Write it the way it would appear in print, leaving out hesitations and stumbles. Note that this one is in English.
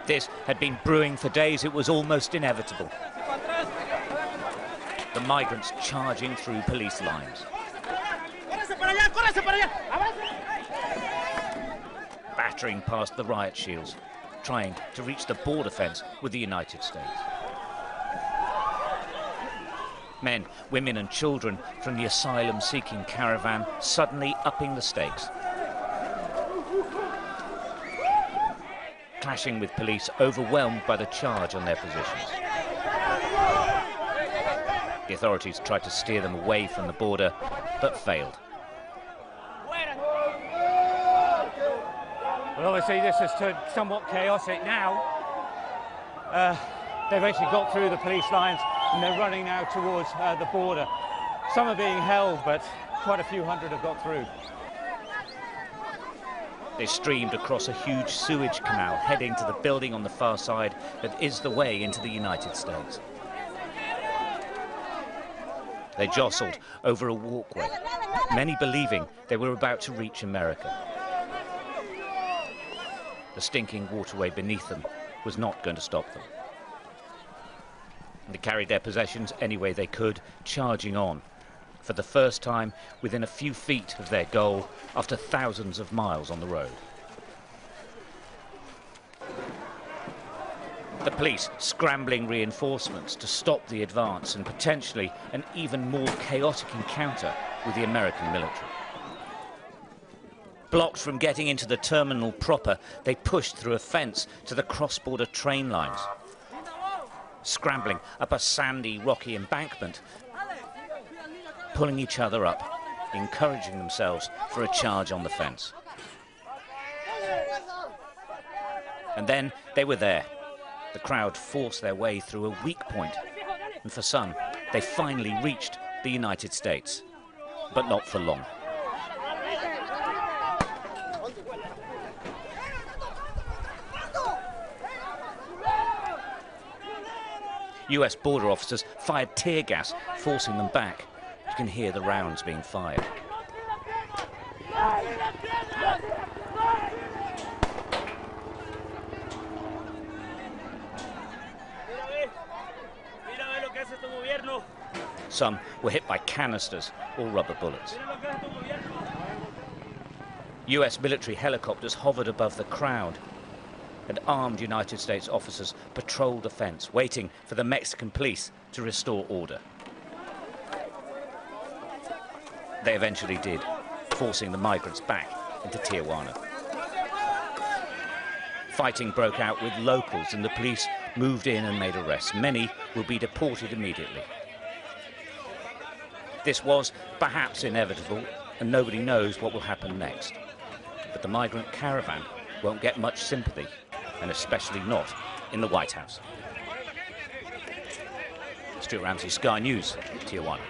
This had been brewing for days. It was almost inevitable. The migrants charging through police lines. Battering past the riot shields, trying to reach the border fence with the United States. Men, women and children from the asylum-seeking caravan suddenly upping the stakes. Clashing with police, overwhelmed by the charge on their positions. The authorities tried to steer them away from the border, but failed. Well, obviously this has turned somewhat chaotic now. They've actually got through the police lines and they're running now towards the border. Some are being held, but quite a few hundred have got through. They streamed across a huge sewage canal, heading to the building on the far side that is the way into the United States. They jostled over a walkway, many believing they were about to reach America. The stinking waterway beneath them was not going to stop them. They carried their possessions any way they could, charging on, for the first time within a few feet of their goal after thousands of miles on the road. The police scrambling reinforcements to stop the advance and potentially an even more chaotic encounter with the American military. Blocked from getting into the terminal proper, they pushed through a fence to the cross-border train lines. Scrambling up a sandy, rocky embankment, pulling each other up, encouraging themselves for a charge on the fence. And then they were there. The crowd forced their way through a weak point, and for some, they finally reached the United States, but not for long. US border officers fired tear gas, forcing them back. You can hear the rounds being fired. Some were hit by canisters or rubber bullets. US military helicopters hovered above the crowd, and armed United States officers patrolled the fence, waiting for the Mexican police to restore order. They eventually did, forcing the migrants back into Tijuana. Fighting broke out with locals, and the police moved in and made arrests. Many will be deported immediately. This was perhaps inevitable, and nobody knows what will happen next. But the migrant caravan won't get much sympathy, and especially not in the White House. Stuart Ramsay, Sky News, Tijuana.